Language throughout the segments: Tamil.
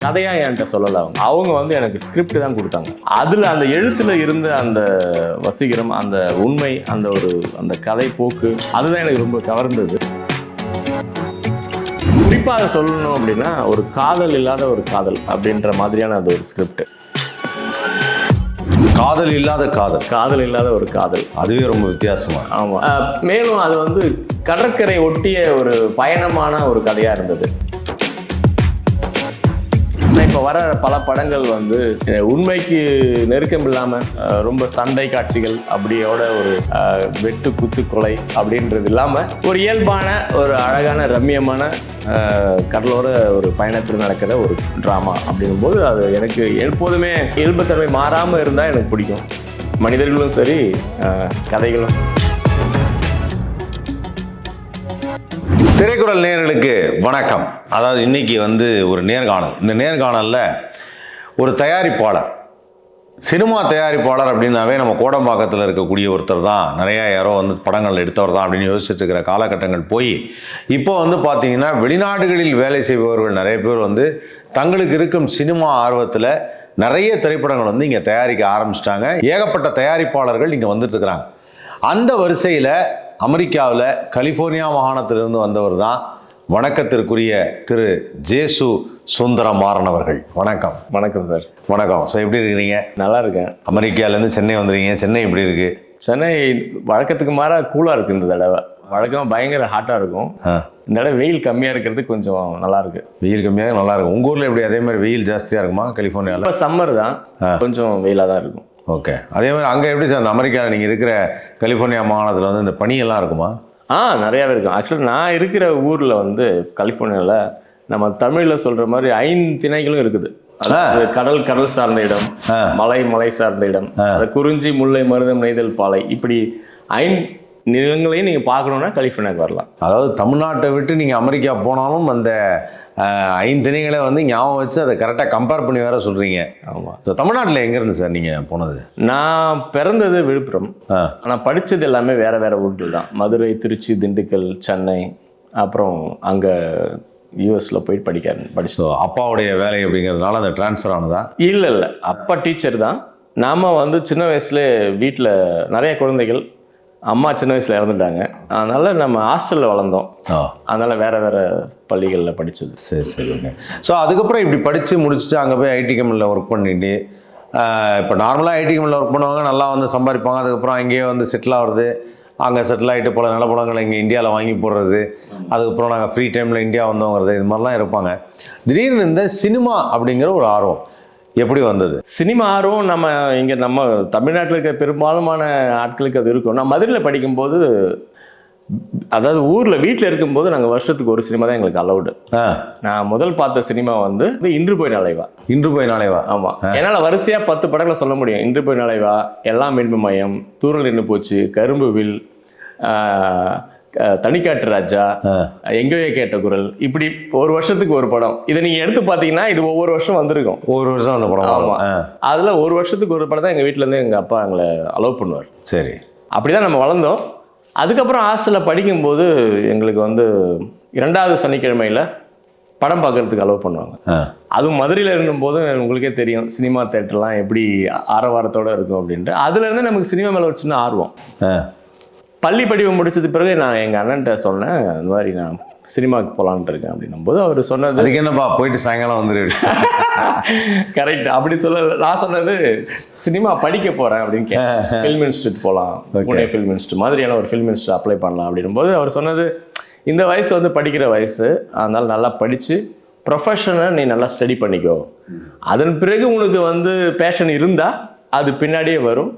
கதையா என்கிட்ட சொல்லலை. அவங்க வந்து எனக்கு ஸ்கிரிப்ட் தான் கொடுத்தாங்க. அதில் அந்த எழுத்துல இருந்த அந்த வசீகரம், அந்த உண்மை, அந்த கதை போக்கு, அதுதான் எனக்கு ரொம்ப கவர்ந்தது. குறிப்பாக சொல்லணும் அப்படின்னா, ஒரு காதல் இல்லாத ஒரு காதல் அப்படின்ற மாதிரியான அது ஒரு ஸ்கிரிப்ட். காதல் இல்லாத காதல், காதல் இல்லாத ஒரு காதல், அதுவே ரொம்ப வித்தியாசமா. ஆமா. மேலும் அது வந்து கடற்கரை ஒட்டிய ஒரு பயணமான ஒரு கதையா இருந்தது. இப்போ வர பல படங்கள் வந்து உண்மைக்கு நெருக்கம் இல்லாமல் ரொம்ப சண்டை காட்சிகள் அப்படியோட ஒரு வெட்டு குத்து கொலை அப்படின்றது இல்லாமல் ஒரு இயல்பான ஒரு அழகான ரம்மியமான கடலோர ஒரு பயணத்தில் நடக்கிற ஒரு ட்ராமா அப்படிங்கும்போது அது எனக்கு எப்போதுமே இயல்புத்தன்மை மாறாமல் இருந்தால் எனக்கு பிடிக்கும். மனிதர்களும் சரி, கதைகளும். திரைக்குறள் நேயர்களுக்கு வணக்கம். அதாவது இன்னைக்கு வந்து ஒரு நேர்காணல். இந்த நேர்காணலில் ஒரு தயாரிப்பாளர், சினிமா தயாரிப்பாளர் அப்படின்னாவே நம்ம கோடம்பாக்கத்தில் இருக்கக்கூடிய ஒருத்தர் தான், நிறையா யாரோ வந்து படங்கள் எடுத்தவர் தான் அப்படின்னு யோசிச்சுட்டு இருக்கிற காலகட்டங்கள் போய் இப்போ வந்து பார்த்தீங்கன்னா வெளிநாடுகளில் வேலை செய்பவர்கள் நிறைய பேர் வந்து தங்களுக்கு இருக்கும் சினிமா ஆர்வத்தில் நிறைய திரைப்படங்கள் வந்து இங்கே தயாரிக்க ஆரம்பிச்சிட்டாங்க. ஏகப்பட்ட தயாரிப்பாளர்கள் இங்கே வந்துட்டு இருக்கிறாங்க. அந்த வரிசையில் அமெரிக்காவில் கலிஃபோர்னியா மாகாணத்திலிருந்து வந்தவர் தான் வணக்கத்திற்குரிய திரு ஜேசு சுந்தரமாறன் அவர்கள். வணக்கம். வணக்கம் சார். வணக்கம். ஸோ எப்படி இருக்கிறீங்க? நல்லா இருக்கேன். அமெரிக்காவிலேருந்து சென்னை வந்துருக்கீங்க. சென்னை எப்படி இருக்கு? சென்னை வழக்கத்துக்கு மாறாக கூலாக இருக்குது இந்த தடவை. வழக்கம் பயங்கர ஹாட்டாக இருக்கும். இந்த தடவை வெயில் கம்மியாக இருக்கிறது கொஞ்சம் நல்லா இருக்கு. வெயில் கம்மியாக நல்லா இருக்கும். உங்கள் ஊரில் எப்படி அதே மாதிரி வெயில் ஜாஸ்தியாக இருக்குமா? கலிஃபோர்னியாவில் இப்போ சம்மர் தான், கொஞ்சம் வெயிலாக தான் இருக்கும். ஓகே. அதே மாதிரி அங்கே எப்படி சார், அந்த அமெரிக்காவில் நீங்கள் இருக்கிற கலிஃபோர்னியா மாகாணத்தில் வந்து இந்த பனியெல்லாம் இருக்குமா? நிறையாவே இருக்கும். ஆக்சுவலாக நான் இருக்கிற ஊரில் வந்து கலிஃபோர்னியாவில் நம்ம தமிழில் சொல்கிற மாதிரி 5 திணைகளும் இருக்குது. அதாவது கடல் சார்ந்த இடம், மலை சார்ந்த இடம், குறிஞ்சி, முல்லை, மருதம், நெய்தல், பாலை, இப்படி 5 நிலங்களையும் நீங்கள் பார்க்கணுன்னா கலிஃபோர்னியாவுக்கு வரலாம். அதாவது தமிழ்நாட்டை விட்டு நீங்கள் அமெரிக்கா போனாலும் அந்த 5 திணைகளை வந்து ஞாபகம் வச்சு அதை கரெக்டாக கம்பேர் பண்ணி வேற சொல்கிறீங்க. ஆமாம். ஸோ தமிழ்நாட்டில் எங்கேருந்து சார் நீங்கள் போனது? நான் பிறந்தது விழுப்புரம். ஆனால் படித்தது எல்லாமே வேறு ஊர்கள் தான். மதுரை, திருச்சி, திண்டுக்கல், சென்னை, அப்புறம் அங்கே யூஎஸில் போய் படித்தோம். அப்பாவுடைய வேலை அப்படிங்கிறதுனால அந்த ட்ரான்ஸ்ஃபர் ஆனதா? இல்லை, அப்பா டீச்சர் தான். நாம் வந்து சின்ன வயசுல வீட்டில் நிறைய குழந்தைகள், அம்மா சின்ன வயசில் இறந்துட்டாங்க. அதனால் நம்ம ஹாஸ்டலில் வளர்ந்தோம். அதனால் வேறு பள்ளிகளில் படித்தது. சரி. ஓகே. ஸோ அதுக்கப்புறம் இப்படி படித்து முடிச்சுட்டு அங்கே போய் ஐடி கம்பெனியில் ஒர்க் பண்ணிட்டு, இப்போ நார்மலாக ஐடி கம்பெனியில் ஒர்க் பண்ணுவாங்க, நல்லா வந்து சம்பாதிப்பாங்க. அதுக்கப்புறம் அங்கேயே வந்து செட்டில் ஆகுறது, அங்கே செட்டில் ஆகிட்டு பல நிலப்படங்களை இங்கே இந்தியாவில் வாங்கி போடுறது, அதுக்கப்புறம் நாங்கள் ஃப்ரீ டைமில் இந்தியா வந்தோங்கிறது, இது மாதிரிலாம் இருப்பாங்க. திடீர்னு இந்த சினிமா அப்படிங்கிற ஒரு ஆர்வம் எப்படி வந்தது? சினிமா ஆர்வம் நம்ம தமிழ்நாட்டில் இருக்க பெரும்பாலுமான ஆட்களுக்கு அது இருக்கும். நான் மதுரையில் படிக்கும்போது, அதாவது வீட்டில் இருக்கும்போது நாங்கள் வருஷத்துக்கு ஒரு சினிமா தான் எங்களுக்கு அலவுடு. நான் முதல் பார்த்த சினிமா வந்து இன்று போய் நாளைவா. இன்று போய் நாளைவா? ஆமாம். என்னால் வரிசையாக 10 படங்களை சொல்ல முடியும். இன்று போய் நாளைவா, எல்லாம் மீண்டும் மயம், தூரல் நின்று போச்சு, கரும்பு வில், தனிக்காட்டு ராஜா, எங்கேயோ கேட்ட குரல், இப்படி ஒரு வருஷத்துக்கு ஒரு படம். இதை நீங்க எடுத்து பாத்தீங்கன்னா இது ஒவ்வொரு வருஷம் வந்திருக்கும். ஒவ்வொரு வருஷம் அந்த படம். ஆமா. அதுல ஒரு வருஷத்துக்கு ஒரு படம் தான் எங்க வீட்டுல இருந்து எங்க அப்பா எங்களை அலோவ் பண்ணுவார். சரி. அப்படிதான் நம்ம வளர்ந்தோம். அதுக்கப்புறம் ஹாஸ்டலில் படிக்கும்போது எங்களுக்கு வந்து 2வது சனிக்கிழமையில படம் பார்க்கறதுக்கு அலோவ் பண்ணுவாங்க. அதுவும் மதுரையில் இருக்கும்போது உங்களுக்கே தெரியும் சினிமா தேட்டர்லாம் எப்படி ஆரவாரத்தோட இருக்கும் அப்படின்ட்டு. அதுல இருந்து நமக்கு சினிமா மேல ஒரு சின்ன ஆர்வம். பள்ளி படிப்பு முடிச்சது பிறகு நான் எங்கள் அண்ணன்ட்ட சொன்னேன், இந்த மாதிரி நான் சினிமாவுக்கு போகலான்ட்டு இருக்கேன் அப்படின்னும் போது அவர் சொன்னது, அதுக்கு என்னப்பா போயிட்டு சாயங்காலம் வந்துடு. கரெக்ட். அப்படி சொல்ல நான் சொன்னது, சினிமா படிக்க போகிறேன் அப்படின்னு கேட்டேன். ஃபில்ம் இன்ஸ்டியூட் போகலாம், புனே ஃபில்ம் இன்ஸ்டியூட் மாதிரியான ஒரு ஃபில்ம் இன்ஸ்டியூட் அப்ளை பண்ணலாம் அப்படின்னும் போது அவர் சொன்னது, இந்த வயசு வந்து படிக்கிற வயசு, அதனால நல்லா படித்து ப்ரொஃபஷனை நீ நல்லா ஸ்டடி பண்ணிக்கோ, அதன் பிறகு உனக்கு வந்து பேஷன் இருந்தால் அது பின்னாடியே வரும்,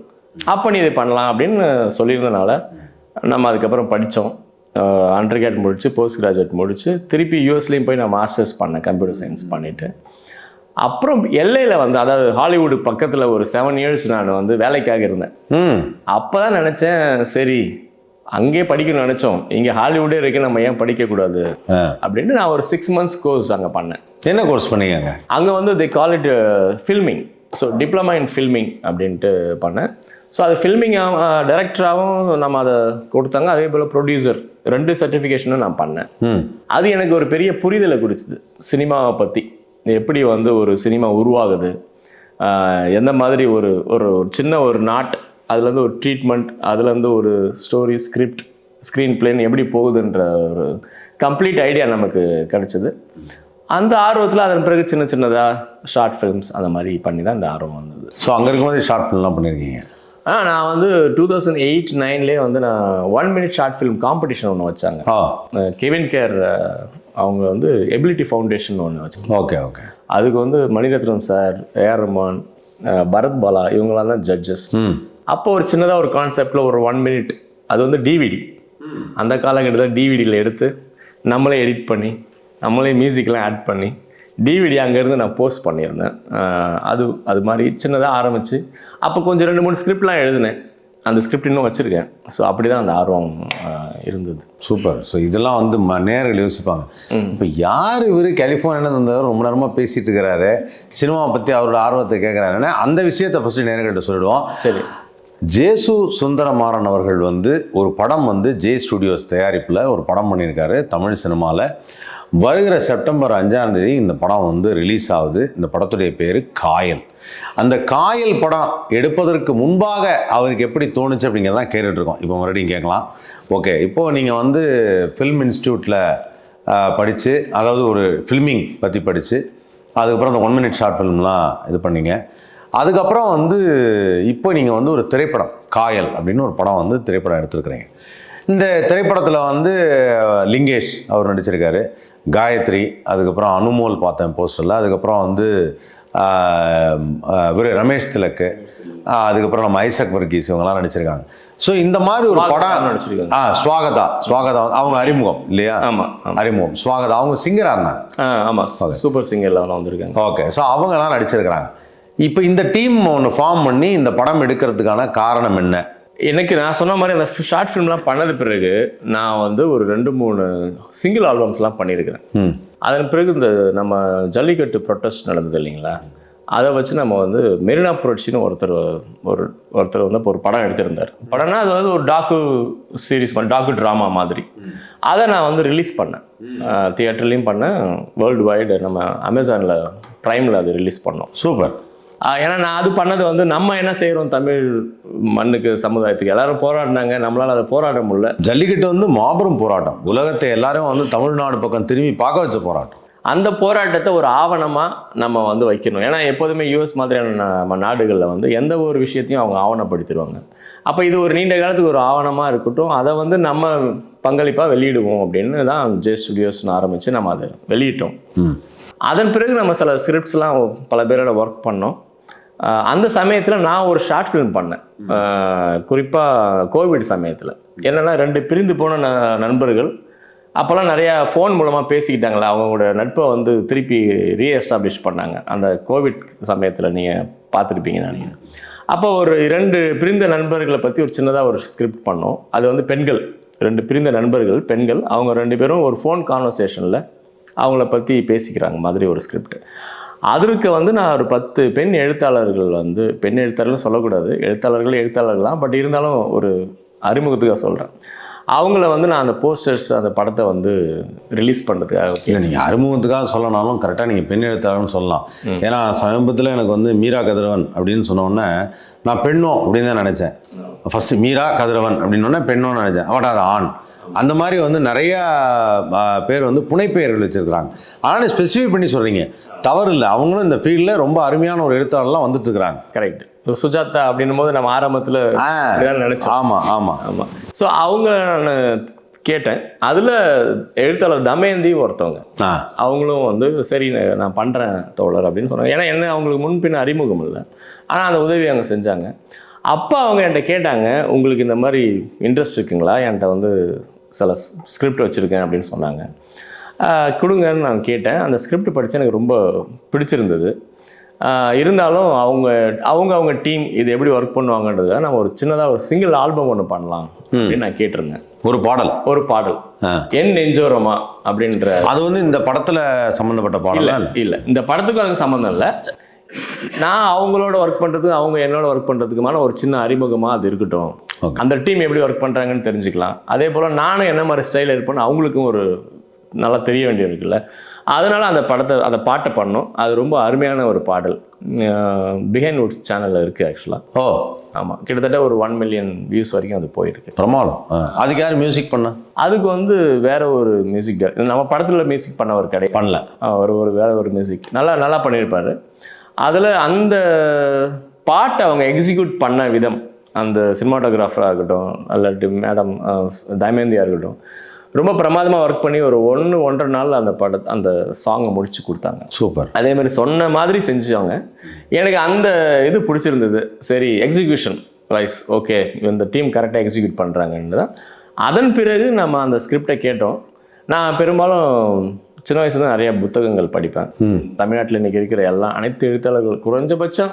அப்போ நீ இதை பண்ணலாம் அப்படின்னு சொல்லியிருந்தனால நம்ம அதுக்கப்புறம் படித்தோம். அண்டர் கிராஜுவேட் முடிச்சு, போஸ்ட் கிராஜுவேட் முடிச்சு, திருப்பி யூஎஸ்லேயும் போய் நான் மாஸ்டர்ஸ் பண்ணேன், கம்ப்யூட்டர் சயின்ஸ் பண்ணிவிட்டு. அப்புறம் எல்லையில் வந்து, அதாவது ஹாலிவுட் பக்கத்தில் ஒரு 7 இயர்ஸ் நான் வந்து வேலைக்காக இருந்தேன். அப்போ தான் நினச்சேன், சரி அங்கேயே படிக்கணும்னு நினச்சோம், இங்கே ஹாலிவுட்டே இருக்கு, நம்ம ஏன் படிக்கக்கூடாது அப்படின்னு நான் ஒரு 6 months கோர்ஸ் அங்கே பண்ணேன். என்ன கோர்ஸ் பண்ணீங்க? அங்கே வந்து they call it filming. So diploma in filming அப்படின்ட்டு பண்ணேன். ஸோ அது ஃபில்மிங் டைரக்டராகவும் நம்ம அதை கொடுத்தாங்க, அதே போல் ப்ரொடியூசர் 2 சர்டிஃபிகேஷனும் நான் பண்ணேன். அது எனக்கு ஒரு பெரிய புரிதலை கொடுத்தது சினிமாவை பற்றி. எப்படி வந்து ஒரு சினிமா உருவாகுது, எந்த மாதிரி ஒரு ஒரு சின்ன ஒரு நாட், அதுலேருந்து ஒரு ட்ரீட்மெண்ட், அதுலேருந்து ஒரு ஸ்டோரி, ஸ்கிரிப்ட், ஸ்க்ரீன் பிளேன்னு எப்படி போகுதுன்ற ஒரு கம்ப்ளீட் ஐடியா நமக்கு கிடைச்சிது. அந்த ஆர்வத்தில் அதன் பிறகு சின்ன சின்னதாக ஷார்ட் ஃபிலிம்ஸ் அந்த மாதிரி பண்ணி தான் இந்த ஆர்வம் வந்தது. ஸோ அங்கே இருக்கும்போது ஷார்ட் ஃபிலிம்லாம் பண்ணியிருக்கீங்க? நான் வந்து 2008-9 வந்து நான் 1 minute ஷார்ட் ஃபிலிம் காம்படிஷன் ஒன்று வச்சாங்க. கெவின் கேர் அவங்க வந்து எபிலிட்டி ஃபவுண்டேஷன் ஒன்று வச்சாங்க. Okay okay. அதுக்கு வந்து மணிரத்னம் சார், ஏஆர் ரஹ்மான், பரத் பாலா இவங்களாம் தான் ஜட்ஜஸ். அப்போ ஒரு சின்னதாக ஒரு கான்செப்டில் ஒரு 1 minute, அது வந்து டிவிடி, அந்த காலகட்டத்தில் டிவிடியில் எடுத்து நம்மளே எடிட் பண்ணி நம்மளே மியூசிக்லாம் ஆட் பண்ணி டிவிடி அங்கேருந்து நான் போஸ்ட் பண்ணியிருந்தேன். அது மாதிரி சின்னதாக ஆரம்பித்து அப்போ கொஞ்சம் 2-3 ஸ்கிரிப்ட்லாம் எழுதினேன். அந்த ஸ்கிரிப்ட் இன்னும் வச்சுருக்கேன். ஸோ அப்படி தான் அந்த ஆர்வம் இருந்தது. சூப்பர். ஸோ இதெல்லாம் வந்து நேர்கள் யோசிப்பாங்க, இப்போ யார் இவர் கலிஃபோர்னியாவில் இருந்தவர் ரொம்ப நேரமாக பேசிகிட்டு இருக்கிறாரு, சினிமா பற்றி அவரோட ஆர்வத்தை கேட்குறாருன்னு அந்த விஷயத்தை ஃபஸ்ட்டு நேர்கள்ட்ட சொல்லிடுவோம். சரி. ஜேசு சுந்தரமாறன் அவர்கள் வந்து ஒரு படம் வந்து ஜே ஸ்டுடியோஸ் தயாரிப்பில் ஒரு படம் பண்ணியிருக்காரு தமிழ் சினிமாவில். வருகிற செப்டம்பர் 5ஆம் தேதி இந்த படம் வந்து ரிலீஸ் ஆகுது. இந்த படத்துடைய பேர் காயல். அந்த காயல் படம் எடுப்பதற்கு முன்பாக அவருக்கு எப்படி தோணுச்சு அப்படிங்கிறதான் கேட்டுட்ருக்கோம். இப்போ மறுபடியும் கேட்கலாம். ஓகே, இப்போது நீங்கள் வந்து ஃபில்ம் இன்ஸ்டியூட்டில் படித்து, அதாவது ஒரு ஃபில்மிங் பற்றி படித்து, அதுக்கப்புறம் அந்த 1 minute ஷார்ட் ஃபிலிம்லாம் இது பண்ணீங்க. அதுக்கப்புறம் வந்து இப்போ நீங்கள் வந்து ஒரு திரைப்படம் காயல் அப்படின்னு ஒரு படம் வந்து திரைப்படம் எடுத்துருக்குறீங்க. இந்த திரைப்படத்தில் வந்து லிங்கேஷ் அவர் நடிச்சிருக்காரு, காயத்ரி, அதுக்கப்புறம் அனுமோல் பார்த்தேன் போஸ்டரில், அதுக்கப்புறம் வந்து ரமேஷ் திலக்கு, அதுக்கப்புறம் நம்ம ஐசக் வர்கீஸ் இவங்கெல்லாம் நடிச்சிருக்காங்க. ஸோ இந்த மாதிரி ஒரு படம் நடிச்சிருக்காங்க. ஸ்வாகதா அவங்க அறிமுகம் இல்லையா? ஆமாம், அறிமுகம். ஸ்வாகதா அவங்க சிங்கராக இருந்தாங்க. ஆமாம், சூப்பர் சிங்கர்லாம் வந்திருக்காங்க. ஓகே. ஸோ அவங்கெல்லாம் நடிச்சிருக்கிறாங்க. இப்போ இந்த டீம் ஒன்று ஃபார்ம் பண்ணி இந்த படம் எடுக்கிறதுக்கான காரணம் என்ன? எனக்கு நான் சொன்ன மாதிரி அந்த ஷார்ட் ஃபிலிம்லாம் பண்ணது பிறகு நான் வந்து ஒரு 2-3 சிங்கிள் ஆல்பம்ஸ்லாம் பண்ணியிருக்கிறேன். அதன் பிறகு இந்த நம்ம ஜல்லிக்கட்டு ப்ரொட்டஸ்ட் நடந்தது இல்லைங்களா, அதை வச்சு நம்ம வந்து மெரினா புரட்சின்னு ஒருத்தர் வந்து ஒரு படம் எடுத்திருந்தார். படம்னா அது வந்து ஒரு டாக்கு சீரீஸ், டாக்கு ட்ராமா மாதிரி. அதை நான் வந்து ரிலீஸ் பண்ணேன், தியேட்டர்லேயும் பண்ணேன், வேர்ல்டு வைடு நம்ம அமேசானில் ப்ரைமில் அது ரிலீஸ் பண்ணோம். சூப்பர். ஏன்னா நான் அது பண்ணது வந்து நம்ம என்ன செய்கிறோம் தமிழ் மண்ணுக்கு, சமுதாயத்துக்கு எல்லாரும் போராடினாங்க, நம்மளால் அதை போராட முடியல. ஜல்லிக்கட்டு வந்து மாபெரும் போராட்டம், உலகத்தை எல்லாரும் வந்து தமிழ்நாடு பக்கம் திரும்பி பார்க்க வச்ச போராட்டம். அந்த போராட்டத்தை ஒரு ஆவணமாக நம்ம வந்து வைக்கணும். ஏன்னா எப்போதுமே யூஎஸ் மாதிரியான நம்ம நாடுகளில் வந்து எந்த ஒரு விஷயத்தையும் அவங்க ஆவணப்படுத்திடுவாங்க. அப்போ இது ஒரு நீண்ட காலத்துக்கு ஒரு ஆவணமாக இருக்கட்டும், அதை வந்து நம்ம பங்களிப்பாக வெளியிடுவோம் அப்படின்னு தான் ஜே ஸ்டுடியோஸ்னு ஆரம்பித்து நம்ம அதை வெளியிட்டோம். அதன் பிறகு நம்ம சில ஸ்கிரிப்ட்ஸ்லாம் பல பேரோட ஒர்க் பண்ணோம். அந்த சமயத்தில் நான் ஒரு ஷார்ட் ஃபிலிம் பண்ணேன், குறிப்பாக கோவிட் சமயத்தில். என்னென்னா 2 பிரிந்து போன நண்பர்கள் அப்போல்லாம் நிறையா ஃபோன் மூலமாக பேசிக்கிட்டாங்களா, அவங்களோட நட்பை வந்து திருப்பி ரீஎஸ்டாப்ளிஷ் பண்ணாங்க அந்த கோவிட் சமயத்தில். நீங்கள் பார்த்துருப்பீங்க நினைக்கிறேன். அப்போ ஒரு 2 பிரிந்த நண்பர்களை பற்றி ஒரு சின்னதாக ஒரு ஸ்கிரிப்ட் பண்ணோம். அது வந்து பெண்கள், 2 பிரிந்த நண்பர்கள் பெண்கள், அவங்க 2 பேரும் ஒரு ஃபோன் கான்வர்சேஷனில் அவங்கள பற்றி பேசிக்கிறாங்க மாதிரி ஒரு ஸ்கிரிப்ட். அதற்கு வந்து நான் ஒரு 10 பெண் எழுத்தாளர்கள் வந்து, பெண் எழுத்தாளர்கள்னு சொல்லக்கூடாது, எழுத்தாளர்கள் தான், பட் இருந்தாலும் ஒரு அறிமுகத்துக்காக சொல்கிறேன், அவங்கள வந்து நான் அந்த போஸ்டர்ஸ் அந்த படத்தை வந்து ரிலீஸ் பண்ணுறதுக்காக. இல்லை, நீங்கள் அறிமுகத்துக்காக சொல்லனாலும் கரெக்டாக நீங்கள் பெண் எழுத்தாளர்னு சொல்லலாம். ஏன்னா சமீபத்தில் எனக்கு வந்து மீரா கதிரவன் அப்படின்னு சொன்னோடனே நான் பெண்ணோ அப்படின்னு தான் நினச்சேன். ஃபஸ்ட்டு மீரா கதிரவன் அப்படின்னோடனே பெண்ணோன்னு நினச்சேன். அவட அது ஆண். அந்த மாதிரி வந்து நிறையா பேர் வந்து புனைப்பெயர்கள் வச்சுருக்குறாங்க. ஆனால் ஸ்பெசிஃபை பண்ணி சொல்கிறீங்க, தவறு இல்லை. அவங்களும் இந்த ஃபீல்டில் ரொம்ப அருமையான ஒரு எழுத்தாளர்லாம் வந்துட்டு இருக்கிறாங்க. கரெக்ட். சுஜாதா அப்படின்னும் போது நம்ம ஆரம்பத்தில் நினைச்சோம். ஆமாம். ஸோ அவங்க நான் கேட்டேன். அதில் எழுத்தாளர் தமயந்தி ஒருத்தவங்க, அவங்களும் வந்து சரி நான் பண்ணுறேன் தோழர் அப்படின்னு சொன்னாங்க. ஏன்னா என்ன அவங்களுக்கு முன்பின் அறிமுகம் இல்லை, ஆனால் அந்த உதவி அவங்க செஞ்சாங்க. அப்போ அவங்க என்கிட்ட கேட்டாங்க, உங்களுக்கு இந்த மாதிரி இன்ட்ரெஸ்ட் இருக்குங்களா, என்கிட்ட வந்து சில ஸ்கிரிப்ட் வச்சுருக்கேன் அப்படின்னு சொன்னாங்க. கொடுங்கன்னு நான் கேட்டேன். அந்த ஸ்கிரிப்ட் படித்து எனக்கு ரொம்ப பிடிச்சிருந்தது. இருந்தாலும் அவங்க டீம் இது எப்படி ஒர்க் பண்ணுவாங்கன்றத நம்ம ஒரு சின்னதாக ஒரு சிங்கிள் ஆல்பம் ஒன்று பண்ணலாம் அப்படின்னு நான் கேட்டிருந்தேன். ஒரு பாடல் என் நெஞ்சோரமா அப்படின்ற, அது வந்து இந்த படத்தில் சம்மந்தப்பட்ட பாடல் இல்லை, இந்த படத்துக்கும் அதுக்கு சம்மந்தம் இல்லை. நான் அவங்களோட ஒர்க் பண்ணுறதுக்கு அவங்க என்னோட ஒர்க் பண்ணுறதுக்குமான ஒரு சின்ன அறிமுகமாக அது இருக்கட்டும். அந்த டீம் எப்படி ஒர்க் பண்ணுறாங்கன்னு தெரிஞ்சுக்கலாம். அதே போல் நானும் என்ன மாதிரி ஸ்டைலில் இருப்பேன்னு அவங்களுக்கும் ஒரு நல்லா தெரிய வேண்டியது இருக்குல்ல. அதனால அந்த பாட்டை பண்ணோம். அது ரொம்ப அருமையான ஒரு பாடல். பிஹைண்ட் வுட்ஸ் சேனலில் இருக்குது ஆக்சுவலாக. ஓ ஆமாம், கிட்டத்தட்ட ஒரு 1 மில்லியன் வியூஸ் வரைக்கும் அது போயிருக்கு. பிரமாதம். அதுக்கு யார் மியூசிக் பண்ண? அதுக்கு வந்து வேற ஒரு மியூசிக் நம்ம படத்தில் மியூசிக் பண்ண ஒரு கிடையாது, பண்ணல. வேற ஒரு மியூசிக் நல்லா பண்ணியிருப்பாரு. அதில் அந்த பாட்டை அவங்க எக்ஸிக்யூட் பண்ண விதம், அந்த சினிமாட்டோகிராஃபராக இருக்கட்டும் இல்லாட்டி மேடம் தமயந்தியாக இருக்கட்டும், ரொம்ப பிரமாதமாக ஒர்க் பண்ணி ஒரு 1-1.5 நாள் அந்த சாங்கை முடிச்சு கொடுத்தாங்க. சூப்பர். அதே மாதிரி சொன்ன மாதிரி செஞ்சாங்க. எனக்கு அந்த இது பிடிச்சிருந்தது. சரி, எக்ஸிக்யூஷன் வைஸ் ஓகே, இந்த டீம் கரெக்டாக எக்ஸிக்யூட் பண்ணுறாங்கன்னு தான். அதன் பிறகு நம்ம அந்த ஸ்கிரிப்டை கேட்டோம். நான் பெரும்பாலும் சின்ன வயசுல தான் நிறைய புத்தகங்கள் படிப்பேன். தமிழ்நாட்டில் இன்றைக்கி இருக்கிற அனைத்து எழுத்தாளர்கள், குறைஞ்சபட்சம்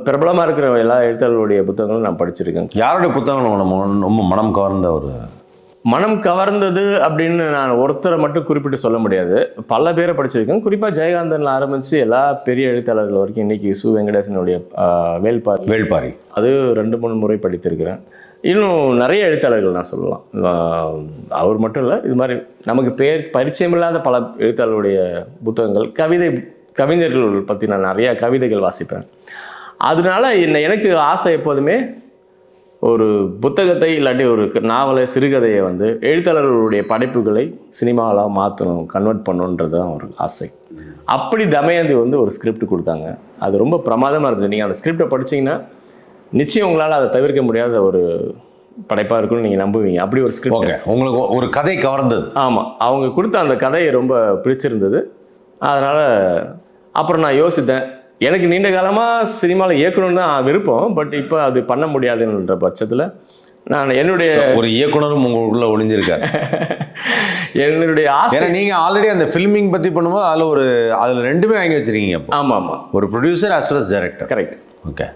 பிரபலமாக இருக்கிற எல்லா எழுத்தாளர்களுடைய புத்தகங்களும் நான் படிச்சிருக்கேன். யாருடைய புத்தகம் ரொம்ப மனம் கவர்ந்த ஒரு மனம் கவர்ந்தது அப்படின்னு நான் ஒருத்தரை மட்டும் குறிப்பிட்டு சொல்ல முடியாது, பல பேரை படிச்சிருக்கேன். குறிப்பாக ஜெயகாந்தனில் ஆரம்பித்து எல்லா பெரிய எழுத்தாளர்கள் வரைக்கும், இன்றைக்கி சு வெங்கடேசனுடைய வேள்பாரி அது 2-3 முறை படித்திருக்கிறேன். இன்னும் நிறைய எழுத்தாளர்கள் நான் சொல்லலாம். அவர் மட்டும் இல்லை, இது மாதிரி நமக்கு பரிச்சயமில்லாத பல எழுத்தாளர்களுடைய புத்தகங்கள், கவிஞர்கள் பற்றி நான் நிறையா கவிதைகள் வாசிப்பேன். அதனால எனக்கு ஆசை எப்போதுமே ஒரு புத்தகத்தை இல்லாட்டி ஒரு நாவலை, சிறுகதையை வந்து எழுத்தாளர்களுடைய படைப்புகளை சினிமாவில் மாற்றணும், கன்வெர்ட் பண்ணணுன்றது தான் ஒரு ஆசை. அப்படி தமயந்தி வந்து ஒரு ஸ்கிரிப்ட் கொடுத்தாங்க. அது ரொம்ப பிரமாதமாக இருந்தது. நீங்கள் அந்த ஸ்கிரிப்டை படிச்சிங்கன்னா நிச்சயம் உங்களால் அதை தவிர்க்க முடியாத ஒரு படைப்பாக இருக்குன்னு நீங்கள் நம்புவீங்க. அப்படி ஒரு ஸ்கிரிப்ட். ஓகே, உங்களுக்கு ஒரு கதை கவர்ந்தது? ஆமாம், அவங்க கொடுத்த அந்த கதையை ரொம்ப பிடிச்சிருந்தது. அதனால் அப்புறம் நான் யோசித்தேன், எனக்கு நீண்ட காலமாக சினிமாவில் இயக்கணும்னு தான் விருப்பம். பட் இப்போ அது பண்ண முடியாதுன்ற பட்சத்தில் நான் என்னுடைய ஒரு இயக்குனரும் உங்களுக்குள்ள ஒளிஞ்சிருக்காரு. என்னுடைய ஆசை, நீங்கள் ஆல்ரெடி அந்த ஃபில்மிங் பற்றி பண்ணும்போது அதில் 2மே வாங்கி வச்சுருக்கீங்க. ஆமாம், ஒரு producer as well as director. Correct. Okay.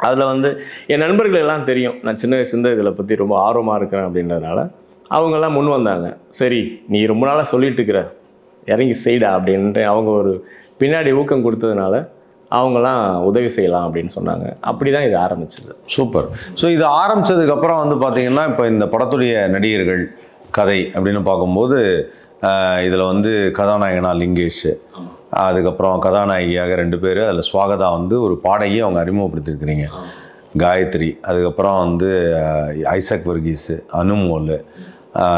அதில் வந்து என் நண்பர்கள் எல்லாம் தெரியும், நான் சின்ன வயசுலேருந்து இதில் பற்றி ரொம்ப ஆர்வமாக இருக்கிறேன் அப்படின்றதுனால அவங்கெல்லாம் முன் வந்தாங்க. சரி, நீ ரொம்ப நாளாக சொல்லிட்டு இருக்கிற, இறங்கி செய்டா அப்படின்ட்டு அவங்க ஒரு பின்னாடி ஊக்கம் கொடுத்ததுனால அவங்களாம் உதவி செய்யலாம் அப்படின்னு சொன்னாங்க. அப்படி தான் இது ஆரம்பிச்சது. சூப்பர். ஸோ இது ஆரம்பித்ததுக்கப்புறம் வந்து பார்த்தீங்கன்னா, இப்போ இந்த படத்துடைய நடிகர்கள் கதை அப்படின்னு பார்க்கும்போது இதில் வந்து கதாநாயகனா லிங்கேஷ், அதுக்கப்புறம் கதாநாயகியாக 2 பேர், அதில் ஸ்வாகதா வந்து ஒரு பாடகி அவங்க அறிமுகப்படுத்தியிருக்கிறீங்க, காயத்ரி, அதுக்கப்புறம் வந்து ஐசக் வர்கீஸு, அனுமோல்,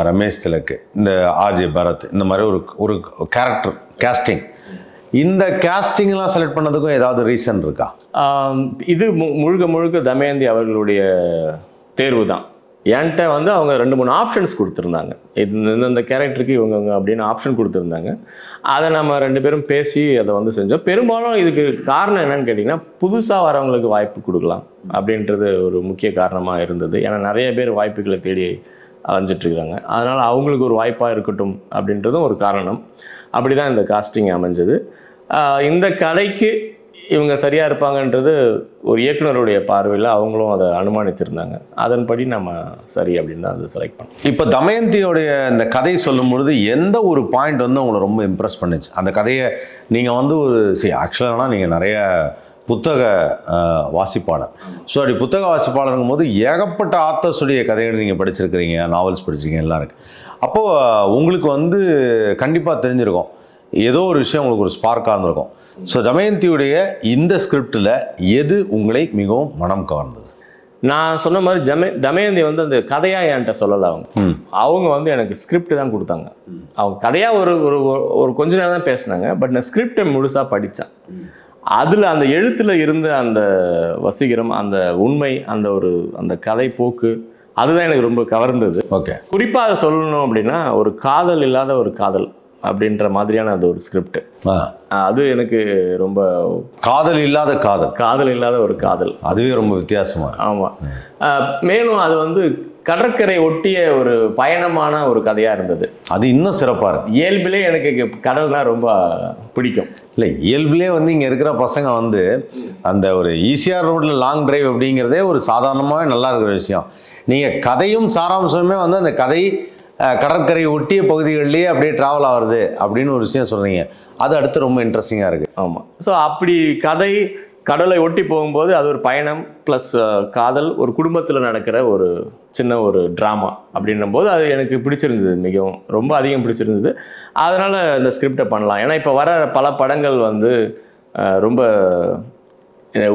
ரமேஷ் திலக்கு, இந்த ஆர்ஜே பரத், இந்த மாதிரி ஒரு கேரக்டர் கேஸ்டிங். இந்த கேஸ்டிங்லாம் செலக்ட் பண்ணதுக்கும் ஏதாவது ரீசன் இருக்கா? இது முழுக்க தமயந்தி அவர்களுடைய தேர்வு தான். என்கிட்ட வந்து அவங்க 2-3 ஆப்ஷன்ஸ் கொடுத்துருந்தாங்க. இந்த கேரக்டருக்கு இவங்க அப்படின்னு ஆப்ஷன் கொடுத்துருந்தாங்க. அதை நம்ம 2 பேரும் பேசி அதை வந்து செஞ்சோம். பெரும்பாலும் இதுக்கு காரணம் என்னன்னு கேட்டிங்கன்னா, புதுசாக வரவங்களுக்கு வாய்ப்பு கொடுக்கலாம் அப்படின்றது ஒரு முக்கிய காரணமாக இருந்தது. ஏன்னா நிறைய பேர் வாய்ப்புகளை தேடி அலைஞ்சிட்ருக்காங்க. அதனால் அவங்களுக்கு ஒரு வாய்ப்பாக இருக்கட்டும் அப்படின்றதும் ஒரு காரணம். அப்படி தான் இந்த காஸ்டிங் அமைஞ்சது. இந்த கதைக்கு இவங்க சரியாக இருப்பாங்கன்றது ஒரு இயக்குனருடைய பார்வையில் அவங்களும் அதை அனுமானித்திருந்தாங்க. அதன்படி நம்ம சரி அப்படின்னு தான் அதை செலக்ட் பண்ணோம். இப்போ தமயந்தியோடைய இந்த கதை சொல்லும் பொழுது எந்த ஒரு பாயிண்ட் வந்து உங்களை ரொம்ப இம்ப்ரெஸ் பண்ணுச்சு? அந்த கதையை நீங்கள் வந்து ஆக்சுவலாக நீங்கள் நிறைய புத்தக வாசிப்பாளர். ஸோ அப்படி புத்தக வாசிப்பாளருங்கும் போது ஏகப்பட்ட ஆத்தர்ஸுடைய கதைகள் நீங்கள் படிச்சிருக்கிறீங்க, நாவல்ஸ் படிச்சிருக்கீங்க, எல்லாம் இருக்குது. அப்போது உங்களுக்கு வந்து கண்டிப்பாக தெரிஞ்சிருக்கும், ஏதோ ஒரு விஷயம் உங்களுக்கு ஒரு ஸ்பார்க்காக இருந்திருக்கும். ஸோ தமயந்தியுடைய இந்த ஸ்கிரிப்டில் எது உங்களை மிகவும் மனம் கவர்ந்தது? நான் சொன்ன மாதிரி தமயந்தி வந்து அந்த கதையாக என்கிட்ட சொல்லலை. அவங்க வந்து எனக்கு ஸ்கிரிப்ட் தான் கொடுத்தாங்க. அவங்க கதையாக ஒரு கொஞ்ச நேரம் தான் பேசினாங்க. பட் நான் ஸ்கிரிப்டை முழுசாக படித்தேன். அதில் அந்த எழுத்தில் இருந்த அந்த வசீகரம், அந்த உண்மை, அந்த கதை போக்கு, அதுதான் எனக்கு ரொம்ப கவர்ந்தது. ஓகே. குறிப்பாக அதை சொல்லணும் அப்படின்னா, ஒரு காதல் இல்லாத ஒரு காதல் அப்படின்ற மாதிரியான அது ஒரு ஸ்கிரிப்ட். அது எனக்கு ரொம்ப காதல் இல்லாத ஒரு காதல், அதுவே ரொம்ப வித்தியாசமா. ஆமாம். மேலும் அது வந்து கடற்கரை ஒட்டிய ஒரு பயணமான ஒரு கதையாக இருந்தது. அது இன்னும் சிறப்பாக இருக்கு. இயல்பிலே எனக்கு கடல்னால் ரொம்ப பிடிக்கும். இல்லை, இயல்பிலே வந்து இங்கே இருக்கிற பசங்க வந்து அந்த ஒரு ஈசிஆர் ரோட்டில் லாங் டிரைவ் அப்படிங்கிறதே ஒரு சாதாரணமாகவே நல்லா இருக்கிற விஷயம். நீங்கள் கதையும் சாராம்சமே வந்து அந்த கதை கடற்கரை ஒட்டிய பகுதிகளிலேயே அப்படியே ட்ராவல் ஆகுறது அப்படின்னு ஒரு விஷயம் சொல்கிறீங்க. அது அடுத்து ரொம்ப இன்ட்ரெஸ்டிங்காக இருக்குது. ஆமாம். ஸோ அப்படி கதை கடலை ஒட்டி போகும்போது அது ஒரு பயணம் ப்ளஸ் காதல், ஒரு குடும்பத்தில் நடக்கிற ஒரு சின்ன ஒரு ட்ராமா அப்படின்னும்போது அது எனக்கு பிடிச்சிருந்தது, மிகவும் ரொம்ப அதிகம் பிடிச்சிருந்தது. அதனால் இந்த ஸ்கிரிப்டை பண்ணலாம். ஏன்னா இப்போ வர பல படங்கள் வந்து ரொம்ப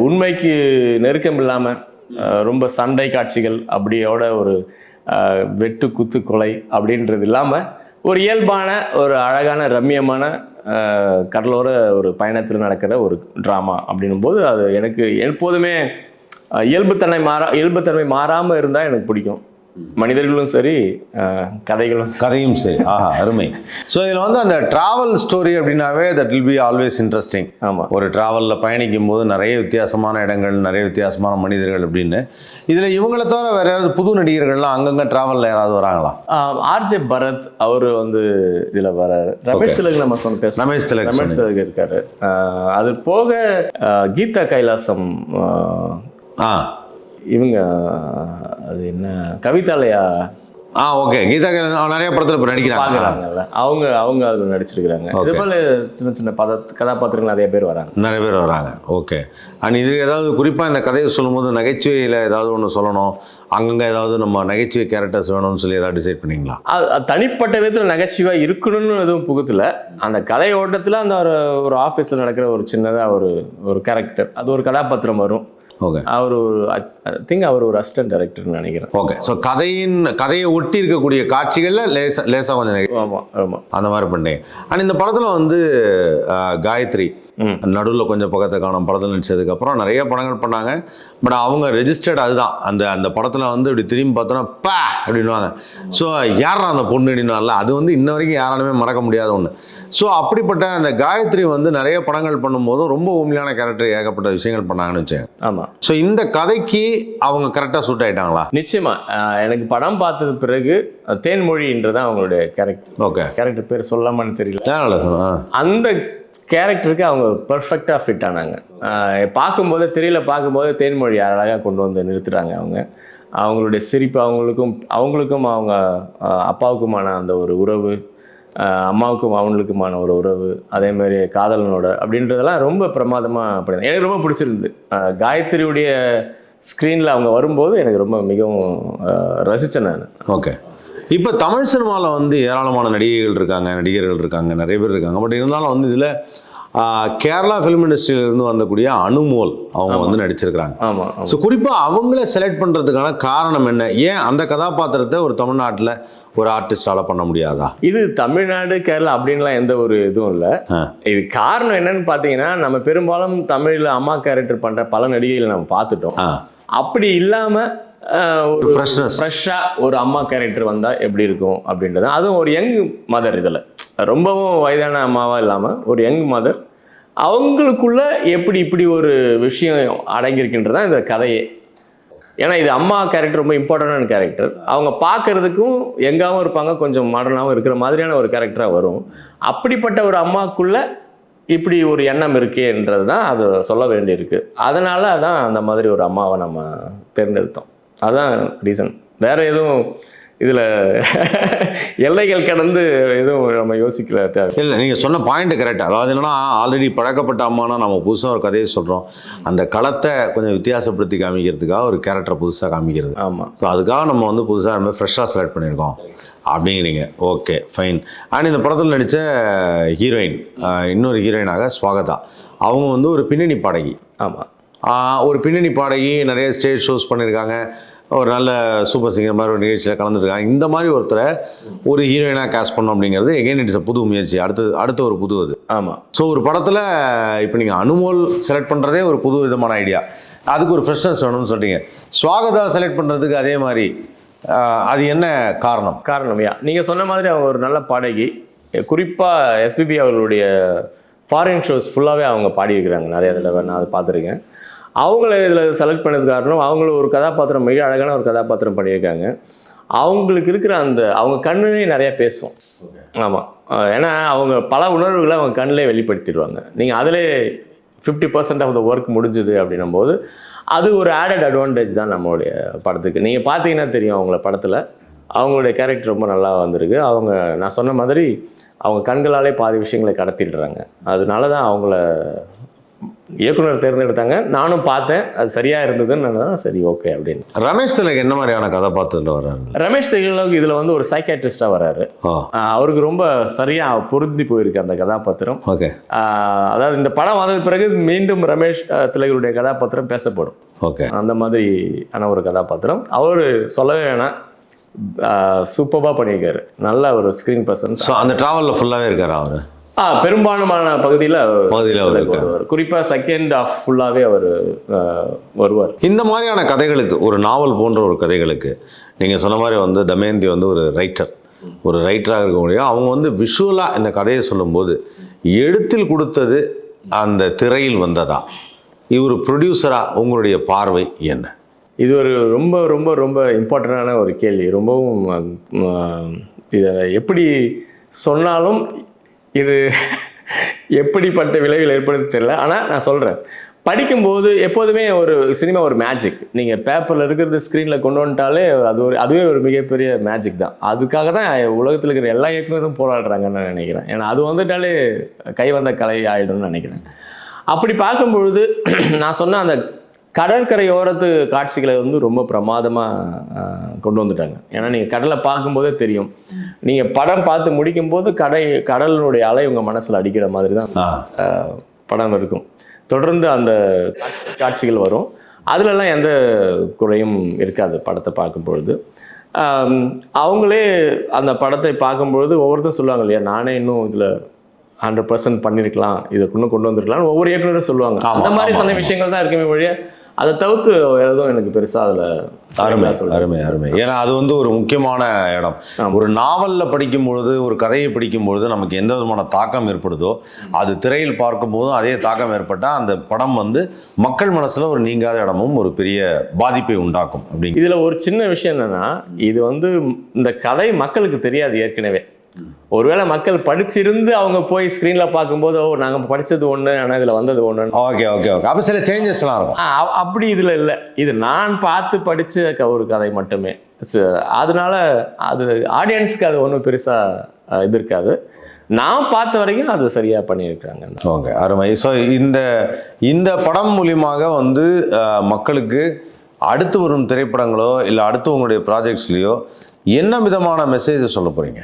உண்மைக்கு நெருக்கம் இல்லாமல் ரொம்ப சண்டை காட்சிகள் அப்படியோட ஒரு வெட்டு குத்து கொலை அப்படின்றது இல்லாமல் ஒரு இயல்பான ஒரு அழகான ரம்மியமான கடலோர ஒரு பயணத்தில் நடக்கிற ஒரு ட்ராமா அப்படின்னும் போது அது எனக்கு எப்போதுமே இயல்புத்தன்மை மாறாமல் இருந்தால் எனக்கு பிடிக்கும். மனிதர்களும் சரி, கதையும் சரி. ஆஹா, அருமை. ஸோ இதில் வந்து அந்த ட்ராவல் ஸ்டோரி அப்படின்னாவே that will be always interesting. ஆமாம், ஒரு ட்ராவலில் பயணிக்கும் போது நிறைய வித்தியாசமான இடங்கள், நிறைய வித்தியாசமான மனிதர்கள் அப்படின்னு. இதில் இவங்களை தவிர வேற யாராவது புது நடிகர்கள்லாம் அங்கங்கே ட்ராவலில் யாராவது வராங்களா? ஆர்ஜே பரத் அவர் வந்து இதில் வராரு. ரமேஷ் திலக் நம்ம ரமேஷ் திலக் இருக்காரு. அது போக கீதா கைலாசம், இவங்க அது என்ன கவிதாலயா, ஓகே, கீதா கைலாசம் நிறைய படத்தில் இப்போ நடிக்கிறாங்கல்ல, அவங்க அதில் நடிச்சிருக்கிறாங்க. இது போல சின்ன சின்ன கதாபாத்திரங்கள் நிறைய பேர் வராங்க. ஓகே. அண்ட் இது ஏதாவது குறிப்பாக இந்த கதையை சொல்லும்போது நகைச்சுவையில் ஏதாவது ஒன்று சொல்லணும், அங்கங்கே ஏதாவது நம்ம நகைச்சுவை கேரக்டர்ஸ் வேணும்னு சொல்லி ஏதாவது டிசைட் பண்ணிங்களா? தனிப்பட்ட விதத்தில் நகைச்சுவாக இருக்கணும்னு எதுவும் புகுத்தில், அந்த கதை ஓட்டத்தில் அந்த ஒரு ஆஃபீஸில் நடக்கிற ஒரு சின்னதாக ஒரு கேரக்டர், அது ஒரு கதாபாத்திரம் வரும். ஓகே. அவர் ஒரு அசிஸ்டன்ட் டைரக்டர்னு நினைக்கிறேன். ஓகே. ஸோ கதையை ஒட்டி இருக்கக்கூடிய காட்சிகளில் லேசாக கொஞ்சம் ஆமாம் அந்த மாதிரி பண்ணேன். அண்ட் இந்த படத்தில் வந்து காயத்ரி நடுவில் கொஞ்சம் பக்கத்தை காணும் படத்தில் நடிச்சதுக்கப்புறம் நிறைய படங்கள் பண்ணாங்க. பட் அவங்க ரெஜிஸ்டர்ட் அதுதான். அந்த படத்தில் வந்து இப்படி திரும்பி பார்த்தோன்னா பா அப்படின்வாங்க. ஸோ யாரா அந்த பொண்ணு அப்படின்னால அது வந்து இன்ன வரைக்கும் யாராலுமே மறக்க முடியாத ஒன்று. ஸோ அப்படிப்பட்ட அந்த காயத்ரி வந்து நிறைய படங்கள் பண்ணும்போதும் ரொம்ப உண்மையான கேரக்டர், ஏகப்பட்ட விஷயங்கள் பண்ணாங்கன்னு வச்சேன். ஆமாம். ஸோ இந்த கதைக்கு அவங்க கரெக்டாக சூட் ஆகிட்டாங்களா? நிச்சயமா. எனக்கு படம் பார்த்தது பிறகு தேன்மொழின்றதான் அவங்களுடைய கேரக்டர். ஓகே. கேரக்டர் பேர் சொல்லாமான்னு தெரியல. அந்த கேரக்டருக்கு அவங்க பர்ஃபெக்டாக ஃபிட் ஆனாங்க. பார்க்கும்போது திரையில் பார்க்கும்போது தேன்மொழி அழகாக கொண்டு வந்து நிறுத்துறாங்க. அவங்களுடைய சிரிப்பு, அவங்களுக்கும் அவங்க அப்பாவுக்குமான அந்த ஒரு உறவு, அம்மாவுக்கும் அவங்களுக்குமான ஒரு உறவு, அதேமாதிரி காதலனோட அப்படின்றதெல்லாம் ரொம்ப பிரமாதமாக பண்ணி எனக்கு ரொம்ப பிடிச்சிருந்தது. காயத்ரியுடைய ஸ்க்ரீனில் அவங்க வரும்போது எனக்கு ரொம்ப மிகவும் ரசித்தேன் நான். ஓகே. இப்போ தமிழ் சினிமாவில் வந்து ஏராளமான நடிகர்கள் இருக்காங்க, நிறைய பேர் இருக்காங்க. பட் இருந்தாலும் வந்து இதில் கேரளா ஃபிலிம் இண்டஸ்ட்ரியிலேருந்து வந்தக்கூடிய அனுமோல் அவங்க வந்து நடிச்சிருக்கிறாங்க. ஆமாம். ஸோ குறிப்பாக அவங்கள செலக்ட் பண்ணுறதுக்கான காரணம் என்ன? ஏன் அந்த கதாபாத்திரத்தை ஒரு தமிழ்நாட்டில் ஒரு ஆர்டிஸ்டால பண்ண முடியாதா? இது தமிழ்நாடு கேரளா அப்படின்லாம் எந்த ஒரு இதுவும் இல்லை. இது காரணம் என்னன்னு பார்த்தீங்கன்னா, நம்ம பெரும்பாலும் தமிழில் அம்மா கேரக்டர் பண்ணுற பல நடிகைகளை நம்ம பார்த்துட்டோம். அப்படி இல்லாமல் ஒரு ஃப்ரெஷ்ஷாக ஒரு அம்மா கேரக்டர் வந்தால் எப்படி இருக்கும் அப்படின்றது, அதுவும் ஒரு யங் மதர், இதில் ரொம்பவும் வயதான அம்மாவாக இல்லாமல் ஒரு யங் மதர், அவங்களுக்குள்ள எப்படி இப்படி ஒரு விஷயம் அடங்கியிருக்கின்றதான் இந்த கதையே. ஏன்னா இது அம்மா கேரக்டர் ரொம்ப இம்பார்ட்டண்டான கேரக்டர். அவங்க பார்க்கறதுக்கும் யங்காகவும் இருப்பாங்க, கொஞ்சம் மாடர்னாகவும் இருக்கிற மாதிரியான ஒரு கேரக்டராக வரும். அப்படிப்பட்ட ஒரு அம்மாக்குள்ள இப்படி ஒரு எண்ணம் இருக்கேன்றது தான் அது சொல்ல வேண்டியிருக்கு. அதனால தான் அந்த மாதிரி ஒரு அம்மாவை நம்ம தேர்ந்தெடுத்தோம். அதுதான் ரீசன். வேற எதுவும் இதில் எல்லைகள் கடந்து எதுவும் நம்ம யோசிக்கல. இல்லை, நீங்கள் சொன்ன பாயிண்ட் கரெக்ட். அதாவது என்னன்னா, ஆல்ரெடி பழக்கப்பட்ட அம்மானா நம்ம புதுசாக ஒரு கதையை சொல்கிறோம், அந்த களத்தை கொஞ்சம் வித்தியாசப்படுத்தி காமிக்கிறதுக்காக ஒரு கேரக்டரை புதுசாக காமிக்கிறது. ஆமாம். ஸோ அதுக்காக நம்ம வந்து புதுசாக நம்ம ஃப்ரெஷ்ஷாக செலக்ட் பண்ணியிருக்கோம் அப்படிங்கிறீங்க. Okay, fine. அண்ட் இந்த படத்தில் நடித்த ஹீரோயின், இன்னொரு ஹீரோயினாக ஸ்வாகதா, அவங்க வந்து ஒரு பின்னணி பாடகி. ஆமாம். ஒரு பின்னணி பாடகி, நிறைய ஸ்டேஜ் ஷோஸ் பண்ணியிருக்காங்க, ஒரு நல்ல சூப்பர் சிங்கர் மாதிரி ஒரு நிகழ்ச்சியில் கலந்துருக்காங்க. இந்த மாதிரி ஒருத்தரை ஒரு ஹீரோயினாக கேஸ்ட் பண்ணோம் அப்படிங்கிறது எகெயின் இட்ஸ் புது முயற்சி, அடுத்த ஒரு புது அது. ஆமாம். ஸோ ஒரு படத்தில் இப்போ நீங்கள் அனுமோல் செலக்ட் பண்ணுறதே ஒரு புது விதமான ஐடியா, அதுக்கு ஒரு ஃப்ரெஷ்னஸ் வேணும்னு சொல்கிறீங்க. ஸ்வாகதா செலக்ட் பண்ணுறதுக்கு அதே மாதிரி அது என்ன காரணம்யா? நீங்கள் சொன்ன மாதிரி அவங்க ஒரு நல்ல பாடகி. குறிப்பாக எஸ்பிபி அவர்களுடைய ஃபாரின் ஷோஸ் ஃபுல்லாகவே அவங்க பாடியிருக்கிறாங்க நிறைய தடவை, நான் அதை பார்த்துருக்கேன். அவங்கள இதில் செலக்ட் பண்ணது காரணம், அவங்களும் ஒரு கதாபாத்திரம், மிக அழகான ஒரு கதாபாத்திரம் பண்ணியிருக்காங்க. அவங்களுக்கு இருக்கிற அவங்க கண்ணுலேயே நிறையா பேசும். ஆமாம். ஏன்னா அவங்க பல உணர்வுகளை அவங்க கண்ணிலே வெளிப்படுத்திடுவாங்க. நீங்கள் அதிலே 50% ஆஃப் த ஒர்க் முடிஞ்சுது அப்படின்னும் போது அது ஒரு ஆடட் அட்வான்டேஜ் தான் நம்மளுடைய படத்துக்கு. நீங்கள் பார்த்தீங்கன்னா தெரியும், அவங்கள படத்தில் அவங்களுடைய கேரக்டர் ரொம்ப நல்லா வந்திருக்கு. நான் சொன்ன மாதிரி அவங்க கண்களாலே பாதி விஷயங்களை கடத்திடுறாங்க. அதனால தான் அவங்கள இயக்குனர் தேர்ந்தெடுத்தாங்க. நானும் பார்த்தேன், அது சரியாக இருந்ததுன்னு நான் சரி ஓகே அப்படின்னு. ரமேஷ் திலக் என்ன மாதிரியான கதாபாத்திரத்தில் வர்றாரு? ரமேஷ் திலக் இதில் வந்து ஒரு சைக்காட்ரிஸ்டாக வர்றாரு. அவருக்கு ரொம்ப சரியாக பொருந்தி போயிருக்கு அந்த கதாபாத்திரம். ஓகே. அதாவது இந்த படம் வந்தது பிறகு மீண்டும் ரமேஷ் திலகருடைய கதாபாத்திரம் பேசப்படும். ஓகே. அந்த மாதிரியான ஒரு கதாபாத்திரம். அவர் சொல்லவே வேணாம், சூப்பராக பண்ணியிருக்காரு. நல்ல ஒரு ஸ்க்ரீன் பர்சன்ஸ். அந்த டிராவலில் ஃபுல்லாகவே இருக்காரு அவர். பெரும்பான்மையான பகுதியில் குறிப்பாக செகண்ட் ஹாஃப் ஃபுல்லாகவே அவர் வருவார். இந்த மாதிரியான கதைகளுக்கு, ஒரு நாவல் போன்ற ஒரு கதைகளுக்கு நீங்கள் சொன்ன மாதிரி வந்து தமயந்தி வந்து ஒரு ரைட்டராக இருக்க முடியும். அவங்க வந்து விஷுவலாக இந்த கதையை சொல்லும்போது எழுத்தில் கொடுத்தது அந்த திரையில் வந்ததா? இவர் ப்ரொடியூசராக உங்களுடைய பார்வை என்ன? இது ஒரு ரொம்ப ரொம்ப ரொம்ப இம்பார்ட்டண்டான ஒரு கேள்வி. ரொம்பவும் இதை எப்படி சொன்னாலும் இது எப்படிப்பட்ட விளைவில் ஏற்படுத்தி தெரியல. ஆனால் நான் சொல்கிறேன், படிக்கும்போது எப்போதுமே ஒரு சினிமா ஒரு மேஜிக். நீங்கள் பேப்பரில் இருக்கிறது ஸ்க்ரீனில் கொண்டு வந்துட்டாலே அதுவே ஒரு மிகப்பெரிய மேஜிக் தான். அதுக்காக தான் உலகத்தில் இருக்கிற எல்லா இயக்குனரும் போராடுறாங்கன்னு நான் நினைக்கிறேன். ஏன்னா அது வந்துட்டாலே கை வந்த கலை ஆகிடும்னு நினைக்கிறேன். அப்படி பார்க்கும்பொழுது நான் சொன்ன அந்த கடற்கரையோரத்து காட்சிகளை வந்து ரொம்ப பிரமாதமாக கொண்டு வந்துட்டாங்க. ஏன்னா நீங்கள் கடலை பார்க்கும்போதே தெரியும், நீங்கள் படம் பார்த்து முடிக்கும் போது கடலினுடைய அலை உங்கள் மனசில் அடிக்கிற மாதிரி தான் படம் இருக்கும். தொடர்ந்து அந்த காட்சிகள் வரும். அதிலெல்லாம் எந்த குறையும் இருக்காது படத்தை பார்க்கும்பொழுது. அவங்களே அந்த படத்தை பார்க்கும்பொழுது ஒவ்வொருத்தரும் சொல்லுவாங்க இல்லையா, நானே இன்னும் இதில் 100% பண்ணியிருக்கலாம், இதை கொண்டு வந்திருக்கலாம் ஒவ்வொரு இயக்குனரும் சொல்லுவாங்க. அந்த மாதிரி சொன்ன விஷயங்கள் தான் இருக்குமே வழியா, அதை தவிர்த்து எதுவும் எனக்கு பெருசாக அதில் அருமை. ஏன்னா அது வந்து ஒரு முக்கியமான இடம். ஒரு நாவலில் படிக்கும் பொழுது, ஒரு கதையை படிக்கும் பொழுது நமக்கு எந்த விதமான தாக்கம் ஏற்படுதோ அது திரையில் பார்க்கும் போதும் அதே தாக்கம் ஏற்பட்டால் அந்த படம் வந்து மக்கள் மனசில் ஒரு நீங்காத இடமும் ஒரு பெரிய பாதிப்பை உண்டாக்கும். அப்படி இதில் ஒரு சின்ன விஷயம் என்னென்னா, இது வந்து இந்த கதை மக்களுக்கு தெரியாது ஏற்கனவே. ஒருவேளை மக்கள் படிச்சிருந்து அவங்க போய் ஸ்க்ரீனில் பார்க்கும்போது, நாங்கள் படித்தது ஒன்று ஆனால் இதில் வந்தது ஒன்று. ஓகே. அப்போ சில சேஞ்சஸ்லாம் இருக்கும். அப்படி இதில் இல்லை. இது நான் பார்த்து படித்த ஒரு கதை மட்டுமே. அதனால அது ஆடியன்ஸுக்கு அது ஒன்றும் பெருசாக இது இருக்காது. நான் பார்த்த வரைக்கும் அது சரியாக பண்ணியிருக்காங்க. ஓகே, அருமை. ஸோ இந்த படம் மூலியமாக வந்து மக்களுக்கு அடுத்து வரும் திரைப்படங்களோ இல்லை அடுத்து உங்களுடைய ப்ராஜெக்ட்ஸ்லையோ என்ன விதமான மெசேஜ் சொல்ல போகிறீங்க?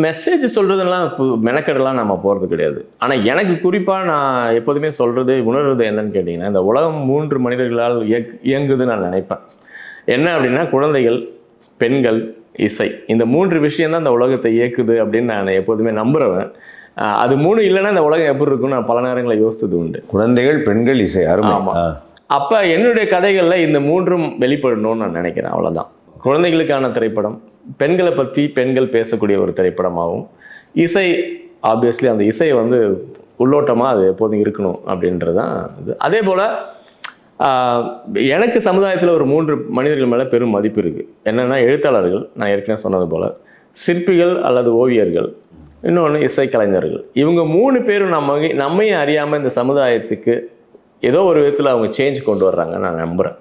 மெசேஜ் சொல்கிறதெல்லாம் மெனக்கெடலாம் நம்ம போகிறது கிடையாது. ஆனால் எனக்கு குறிப்பாக நான் எப்போதுமே சொல்கிறது, உணர்வது என்னன்னு கேட்டிங்கன்னா, இந்த உலகம் 3 மனிதர்களால் இயங்குதுன்னு நான் நினைப்பேன். என்ன அப்படின்னா, குழந்தைகள், பெண்கள், இசை, இந்த 3 விஷயம்தான் இந்த உலகத்தை இயக்குது அப்படின்னு நான் எப்போதுமே நம்புகிறவன். அது 3 இல்லைன்னா இந்த உலகம் எப்படி இருக்குன்னு நான் பல நேரங்களில் யோசித்தது உண்டு. குழந்தைகள், பெண்கள், இசை. ஆமாம். அப்போ என்னுடைய கதைகளில் இந்த 3ம் வெளிப்படணும்னு நான் நினைக்கிறேன். அவ்வளோதான். குழந்தைகளுக்கான திரைப்படம், பெண்களை பற்றி பெண்கள் பேசக்கூடிய ஒரு திரைப்படமாகவும், இசை ஆப்வியஸ்லி அந்த இசை வந்து உள்ளோட்டமாக அது எப்போதும் இருக்கணும் அப்படின்றது தான் இது. அதே போல் எனக்கு சமுதாயத்தில் ஒரு 3 மனிதர்கள் மேலே பெரும் மதிப்பு இருக்குது. என்னென்னா, எழுத்தாளர்கள், நான் ஏற்கனவே சொன்னது போல், சிற்பிகள் அல்லது ஓவியர்கள், இன்னொன்று இசைக்கலைஞர்கள். இவங்க 3 பேரும் நம்மையும் அறியாமல் இந்த சமுதாயத்துக்கு ஏதோ ஒரு விதத்தில் அவங்க சேஞ்ச் கொண்டு வர்றாங்க நான் நம்புகிறேன்.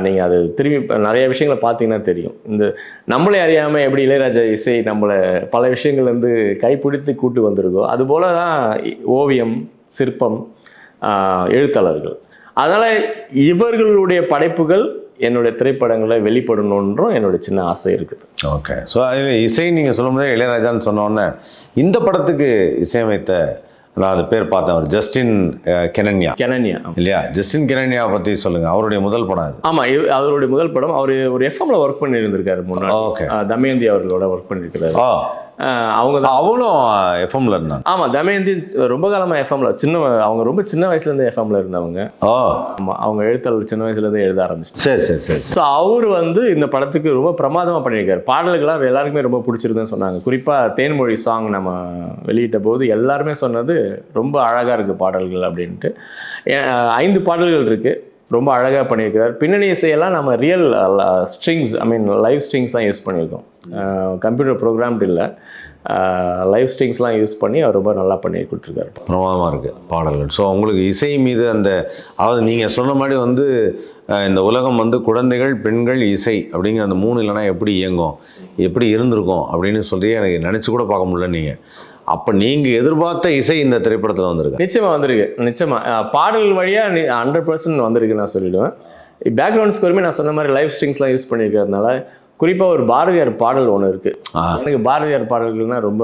நீங்கள் அது திரும்பி நிறைய விஷயங்களை பார்த்தீங்கன்னா தெரியும். இந்த நம்மளே அறியாமல் எப்படி இளையராஜா இசை நம்மளை பல விஷயங்கள்லேருந்து கைப்பிடித்து கூட்டு வந்திருக்கோ, அதுபோல் தான் ஓவியம், சிற்பம், எழுத்தாளர்கள். அதனால் இவர்களுடைய படைப்புகள் என்னுடைய திரைப்படங்களில் வெளிப்படணுன்றும் என்னுடைய சின்ன ஆசை இருக்குது. ஓகே. ஸோ இசை நீங்கள் சொல்லும்போது இளையராஜான்னு சொன்னோன்னே இந்த படத்துக்கு இசையமைத்த, நான் அது பேர் பார்த்தேன், அவர் ஜஸ்டின் கெனன்யா இல்லையா? ஜஸ்டின் கெனன்யாவை பற்றி சொல்லுங்கள். அவருடைய முதல் படம் அது. ஆமாம், அவருடைய முதல் படம். அவர் ஒரு எஃப்எம்ல ஒர்க் பண்ணியிருந்திருக்காரு முன்னாடி. ஓகே. தமயந்தி அவர்களோட ஒர்க் பண்ணியிருக்கிறாரு. அவங்களும் எஃப்எம்ல இருந்தாங்க. ஆமாம், தமயந்தி ரொம்ப காலமாக எஃப்எம்ல, அவங்க ரொம்ப சின்ன வயசுலேருந்து எஃப்எம்ல இருந்தவங்க. ஆமாம், அவங்க எழுத்தாளர் சின்ன வயசுலேருந்து எழுத ஆரம்பிச்சு. சரி. ஸோ அவர் வந்து இந்த படத்துக்கு ரொம்ப பிரமாதமாக பண்ணியிருக்காரு. பாடல்கள்லாம் எல்லாருக்குமே ரொம்ப பிடிச்சிருக்குன்னு சொன்னாங்க. குறிப்பாக தேன்மொழி சாங் நம்ம வெளியிட்ட போது எல்லாருமே சொன்னது ரொம்ப அழகாக இருக்குது பாடல்கள் அப்படின்ட்டு. 5 பாடல்கள் இருக்குது, ரொம்ப அழகாக பண்ணியிருக்கிறார். பின்னணி இசையெல்லாம் நம்ம ரியல் ஸ்ட்ரிங்ஸ், லைவ் ஸ்ட்ரிங்ஸ் தான் யூஸ் பண்ணியிருக்கோம். கம்ப்யூட்டர் ப்ரோக்ராம்டு இல்லை, லைவ் ஸ்ட்ரிங்ஸ்லாம் யூஸ் பண்ணி அவர் ரொம்ப நல்லா பண்ணி கொடுத்துருக்காரு. பிரமாதமாக இருக்குது பாடல்கள். ஸோ உங்களுக்கு இசை மீது அதாவது நீங்கள் சொன்ன மாதிரி வந்து இந்த உலகம் வந்து குழந்தைகள், பெண்கள், இசை அப்படிங்கிற அந்த 3 இல்லைனா எப்படி இயங்கும், எப்படி இருந்திருக்கும் அப்படின்னு சொல்லி எனக்கு நினச்சி கூட பார்க்க முடியல. நீங்கள் அப்போ நீங்கள் எதிர்பார்த்த இசை இந்த திரைப்படத்தில் வந்திருக்கு? நிச்சயமாக வந்திருக்கு, நிச்சயமாக பாடல் வழியாக 100% வந்திருக்கு நான் சொல்லிவிடுவேன். பேக்ரவுண்ட் ஸ்கோருமே நான் சொன்ன மாதிரி லைவ் ஸ்ட்ரிங்ஸ்லாம் யூஸ் பண்ணியிருக்கிறதுனால, குறிப்பாக ஒரு பாரதியார் பாடல் ஒன்று இருக்குது. எனக்கு பாரதியார் பாடல்கள்னால் ரொம்ப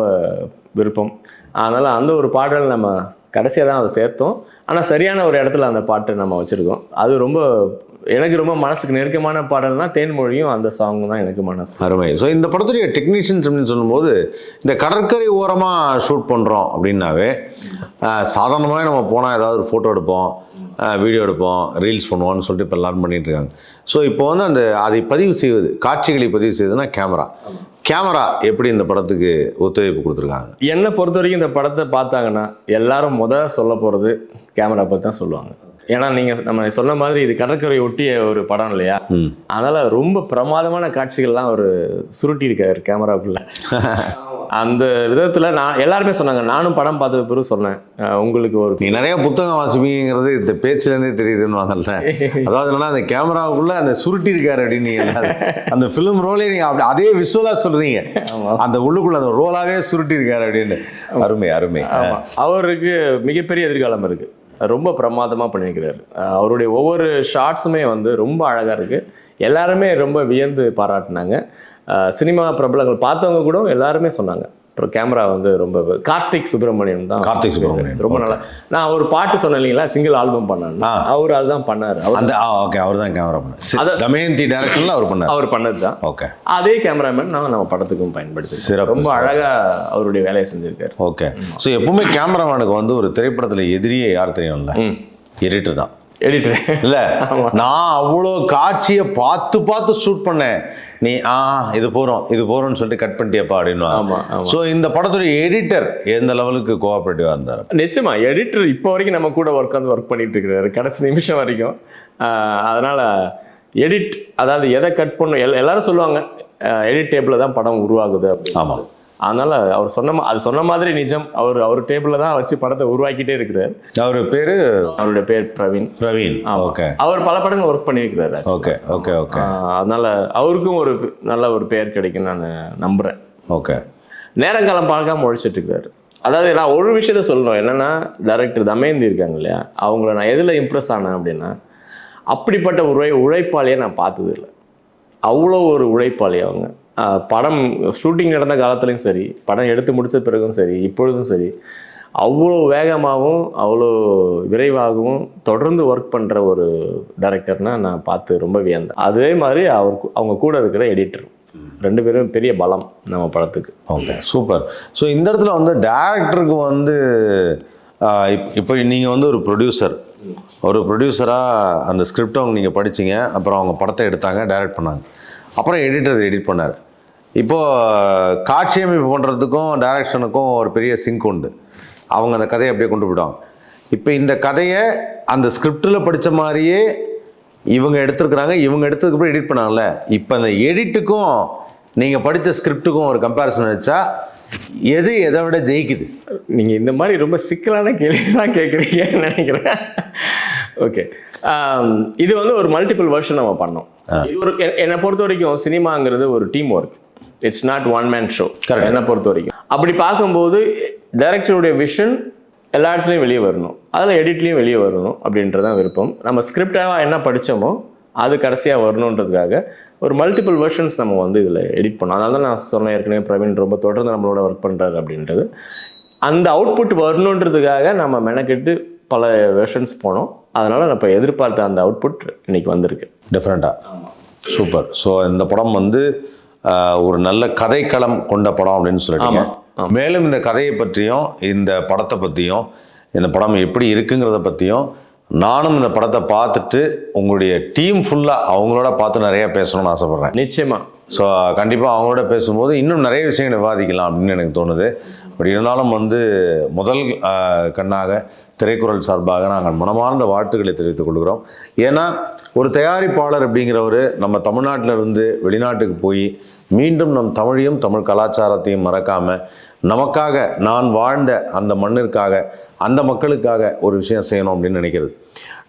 விருப்பம். அதனால் அந்த ஒரு பாடல் நம்ம கடைசியாக தான் அதை சேர்த்தோம். ஆனால் சரியான ஒரு இடத்துல அந்த பாட்டு நம்ம வச்சுருக்கோம். அது ரொம்ப எனக்கு ரொம்ப மனசுக்கு நெருக்கமான பாடல்னா தேன்மொழியும் அந்த சாங் தான் எனக்கு மனசு. அருமை. ஸோ இந்த படத்துடைய டெக்னீஷியன்ஸ் அப்படின்னு சொல்லும்போது, இந்த கடற்கரை ஓரமாக ஷூட் பண்ணுறோம் அப்படின்னாவே சாதாரணமாகவே நம்ம போனால் ஏதாவது ஒரு ஃபோட்டோ எடுப்போம், வீடியோ எடுப்போம், ரீல்ஸ் பண்ணுவோம்னு சொல்லிட்டு இப்போ எல்லாரும் பண்ணிட்டு இருக்காங்க. ஸோ இப்போ வந்து அதை பதிவு செய்வது, காட்சிகளை பதிவு செய்வதுன்னா கேமரா எப்படி இந்த படத்துக்கு ஒத்துழைப்பு கொடுத்துருக்காங்க? என்னை பொறுத்த வரைக்கும் இந்த படத்தை பார்த்தாங்கன்னா எல்லாரும் சொல்ல போகிறது கேமரா பற்றி தான் சொல்லுவாங்க. ஏன்னா நம்ம சொன்ன மாதிரி இது கடற்கரை ஒட்டிய ஒரு படம் இல்லையா, அதனால ரொம்ப பிரமாதமான காட்சிகள்லாம் ஒரு சுருட்டி இருக்காரு கேமராக்குள்ள. அந்த விதத்துல எல்லாருமே சொன்னாங்க, நானும் படம் பார்த்தது பிறகு சொன்னேன், உங்களுக்கு நீ நிறைய புத்தகம் வாசிப்பீங்கிறது இந்த பேச்சுலேருந்தே தெரியுதுன்னு வாங்கல்ல. அதாவது என்னன்னா அந்த கேமராவுக்குள்ள அந்த சுருட்டி இருக்காரு அப்படின்னு அந்த ஃபிலிம் ரோலே நீங்க அப்படி அதே விஷுவலா சொல்றீங்க, அந்த உள்ளுக்குள்ள அந்த ரோலாவே சுருட்டி இருக்காரு அப்படின்னு. அருமை அருமை. அவருக்கு மிகப்பெரிய எதிர்காலம் இருக்கு, ரொம்ப பிரமாதமாக பண்ணியிருக்கிறாரு. அவருடைய ஒவ்வொரு ஷார்ட்ஸுமே வந்து ரொம்ப அழகாக இருக்குது. எல்லாருமே ரொம்ப வியந்து பாராட்டினாங்க. சினிமா பிரபலங்கள் பார்த்தவங்க கூட எல்லாருமே சொன்னாங்க. அப்புறம் கேமரா வந்து ரொம்ப கார்த்திக் சுப்ரமணியன் தான். கார்த்திக் சுப்ரமணியன் ரொம்ப நல்லா. நான் ஒரு பாட்டு சொன்னேன் இல்லைங்களா, சிங்கிள் ஆல்பம் பண்ணாரு, அவர் அதுதான் பண்ணாரு. அவர் தான் கேமரா பண்ணார். தமயந்தி டைரக்ஷன்ல அவர் பண்ணது தான். ஓகே. அதே கேமராமேன் நம்ம படத்துக்கும் பயன்படுத்தி ரொம்ப அழகா அவருடைய வேலையை செஞ்சிருக்காரு. ஓகே. ஸோ எப்பவுமே கேமராமேனுக்கு வந்து ஒரு திரைப்படத்தில் எதிரியே யார் தெரியும்ல? எடிட்டர் தான். எடிட்டர் இல்ல, நான் அவ்வளோ காட்சியை பார்த்து ஷூட் பண்ணேன், நீ இது போறோம்னு சொல்லிட்டு கட் பண்ணிட்டியப்பா அப்படின்னு. ஸோ இந்த படத்துடைய எடிட்டர் எந்த லெவலுக்கு கோஆபரேட்டிவா இருந்தார்? நிச்சயமா எடிட்டர் இப்போ வரைக்கும் நம்ம கூட ஒர்க் பண்ணிட்டு இருக்கிறாரு, கடைசி நிமிஷம் வரைக்கும். அதனால எடிட், அதாவது எதை கட் பண்ணும் எல்லாரும் சொல்லுவாங்க, எடிட் டேபிளில் தான் படம் உருவாகுது அப்படின்னு. ஆமாம். அதனால அவர் சொன்ன மாதிரி நிஜம், அவர் டேபிள்ல தான் வச்சு படத்தை உருவாக்கிட்டே இருக்கிறார். அவருடைய பேர் பிரவீன். ஓகே. அவர் பல படங்கள் ஒர்க் பண்ணியிருக்கிறாரு. Okay okay okay. அதனால அவருக்கும் ஒரு நல்ல ஒரு பெயர் கிடைக்கும் நான் நம்புறேன். ஓகே. நேரங்காலம் பார்க்காம உழைச்சிட்டு இருக்காரு. அதாவது நான் ஒரு விஷயத்த சொல்லணும், என்னன்னா டைரக்டர் தமயந்தி இருக்காங்க இல்லையா, அவங்கள நான் எதில் இம்ப்ரெஸ் ஆனேன் அப்படின்னா, அப்படிப்பட்ட ஒரு உழைப்பாளியை நான் பார்த்தது இல்லை. அவ்வளோ ஒரு உழைப்பாளி அவங்க. படம் ஷூட்டிங் நடந்த காலத்துலையும் சரி, படம் எடுத்து முடித்த பிறகும் சரி, இப்பொழுதும் சரி, அவ்வளோ வேகமாகவும் அவ்வளோ விரைவாகவும் தொடர்ந்து ஒர்க் பண்ணுற ஒரு டைரக்டர்னால் நான் பார்த்து ரொம்ப வியந்தேன். அதே மாதிரி அவங்க கூட இருக்கிற எடிட்டர், 2 பேரும் பெரிய பலம் நம்ம படத்துக்கு. Okay, super. ஸோ இந்த இடத்துல வந்து டைரக்டருக்கு வந்து இப்போ நீங்கள் வந்து ஒரு ப்ரொடியூசராக அந்த ஸ்கிரிப்டை நீங்கள் படிச்சிங்க, அப்புறம் அவங்க படத்தை எடுத்தாங்க, டைரக்ட் பண்ணாங்க, அப்புறம் எடிட்டர் எடிட் பண்ணார். இப்போது காட்சி அமைப்பு பண்ணுறதுக்கும் டைரக்ஷனுக்கும் ஒரு பெரிய சிங்க் உண்டு. அவங்க அந்த கதையை அப்படியே கொண்டு போயிடுவாங்க. இப்போ இந்த கதையை அந்த ஸ்கிரிப்டில் படித்த மாதிரியே இவங்க எடுத்துருக்குறாங்க, இவங்க எடுத்ததுக்கப்புறம் எடிட் பண்ணாங்கல்ல. இப்போ அந்த எடிட்டுக்கும் நீங்கள் படித்த ஸ்கிரிப்டுக்கும் ஒரு கம்பேரிசன் வச்சா எதை விட ஜெயிக்குது? நீங்கள் இந்த மாதிரி ரொம்ப சிக்கலான கேள்விலாம் கேட்குறீங்கன்னு நினைக்கிறேன். ஓகே, இது வந்து ஒரு மல்டிபிள் வெர்ஷன் நம்ம பண்ணோம். இது ஒரு என்னை பொறுத்த வரைக்கும் சினிமாங்கிறது ஒரு team work, it's not one man show. என்னை பொறுத்த வரைக்கும் அப்படி பார்க்கும்போது டைரக்டருடைய விஷன் எல்லா இடத்துலையும் வெளியே வரணும், அதில் எடிட்லேயும் வெளியே வரணும் அப்படின்றதான் விருப்பம். நம்ம ஸ்கிரிப்டாக என்ன படித்தோமோ அது கடைசியாக வரணுன்றதுக்காக ஒரு மல்டிபிள் வெர்ஷன்ஸ் நம்ம வந்து இதில் எடிட் பண்ணோம். அதனால தான் நான் சொன்னேன் ஏற்கனவே, பிரவீன் ரொம்ப தொடர்ந்து நம்மளோட ஒர்க் பண்ணுறாரு அப்படின்றது. அந்த அவுட்புட் வரணுன்றதுக்காக நம்ம மெனக்கெட்டு பல வெர்ஷன்ஸ் போனோம். அதனால் நான் இப்போ எதிர்பார்த்த அந்த அவுட்புட் இன்னைக்கு வந்திருக்கு டிஃப்ரெண்ட்டாக. சூப்பர். ஸோ இந்த படம் வந்து ஒரு நல்ல கதைக்களம் கொண்ட படம் அப்படின்னு சொல்லிட்டீங்க. மேலும் இந்த கதையை பற்றியும் இந்த படத்தை பற்றியும் இந்த படம் எப்படி இருக்குங்கிறத பற்றியும் நானும் இந்த படத்தை பார்த்துட்டு உங்களுடைய டீம் ஃபுல்லாக அவங்களோட பார்த்து நிறையா பேசணும்னு ஆசைப்பட்றேன். நிச்சயமாக. ஸோ கண்டிப்பாக அவங்களோட பேசும்போது இன்னும் நிறைய விஷயங்களை விவாதிக்கலாம் அப்படின்னு எனக்கு தோணுது. பட் இருந்தாலும் வந்து முதல் கண்ணாக திரைக்குறள் சார்பாக நாங்கள் மனமார்ந்த வாழ்த்துக்களை தெரிவித்துக் கொள்கிறோம். ஏன்னா ஒரு தயாரிப்பாளர் அப்படிங்கிறவர் நம்ம தமிழ்நாட்டில் இருந்து வெளிநாட்டுக்கு போய் மீண்டும் நம் தமிழையும் தமிழ் கலாச்சாரத்தையும் மறக்காமல் நமக்காக, நான் வாழ்ந்த அந்த மண்ணிற்காக, அந்த மக்களுக்காக ஒரு விஷயம் செய்யணும் அப்படின்னு நினைக்கிறது.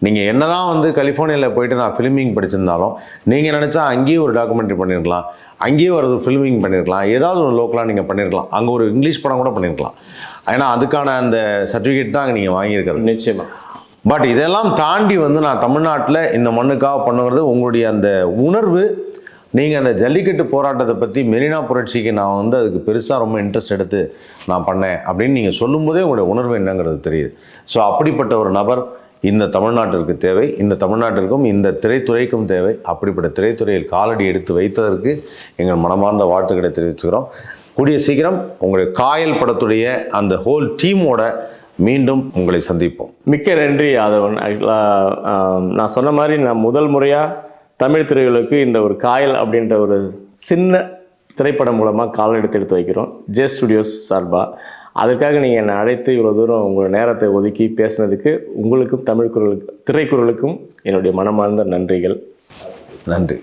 நீங்கள் என்னதான் வந்து கலிஃபோர்னியாவில் போயிட்டு நான் ஃபிலிமிங் படிச்சிருந்தாலும் நீங்கள் நினச்சா அங்கேயே ஒரு டாக்குமெண்ட்ரி பண்ணியிருக்கலாம், அங்கேயே ஒரு ஃபிலிமிங் பண்ணியிருக்கலாம், ஏதாவது ஒரு லோக்கலாக நீங்கள் பண்ணியிருக்கலாம், அங்கே ஒரு இங்கிலீஷ் படம் கூட பண்ணியிருக்கலாம். ஏன்னா அதுக்கான அந்த சர்டிஃபிகேட் தான் அங்கே நீங்கள் வாங்கியிருக்கிறது. நிச்சயமாக. பட் இதெல்லாம் தாண்டி வந்து நான் தமிழ்நாட்டில் இந்த மண்ணுக்காக பண்ணுறது உங்களுடைய அந்த உணர்வு. நீங்கள் அந்த ஜல்லிக்கட்டு போராட்டத்தை பற்றி மெரினா புரட்சிக்கு நான் வந்து அதுக்கு பெருசாக ரொம்ப இன்ட்ரெஸ்ட் எடுத்து நான் பண்ணேன் அப்படின்னு நீங்கள் சொல்லும்போதே உங்களுடைய உணர்வு என்னங்கிறது தெரியுது. ஸோ அப்படிப்பட்ட ஒரு நபர் இந்த தமிழ்நாட்டிற்கு தேவை, இந்த தமிழ்நாட்டிற்கும் இந்த திரைத்துறைக்கும் தேவை. அப்படிப்பட்ட திரைத்துறையில் காலடி எடுத்து வைத்ததற்கு எங்கள் மனமார்ந்த வாழ்த்துக்களை தெரிவிச்சுக்கிறோம். கூடிய சீக்கிரம் உங்களுடைய காயல் படத்துடைய அந்த ஹோல் டீமோட மீண்டும் உங்களை சந்திப்போம். மிக்க நன்றி யாதவன். ஆக்சுவலாக நான் சொன்ன மாதிரி நான் முதல் முறையாக தமிழ் திரையுலகுக்கு இந்த ஒரு காயல் அப்படின்ற ஒரு சின்ன திரைப்படம் மூலமாக கால் எடுத்து வைக்கிறோம் ஜே ஸ்டுடியோஸ் சார்பாக. அதுக்காக நீங்கள் என்னை அழைத்து இவ்வளோ தூரம் உங்களோட நேரத்தை ஒதுக்கி பேசுனதுக்கு உங்களுக்கும் திரைக்குறளுக்கும் என்னுடைய மனமார்ந்த நன்றிகள். நன்றி.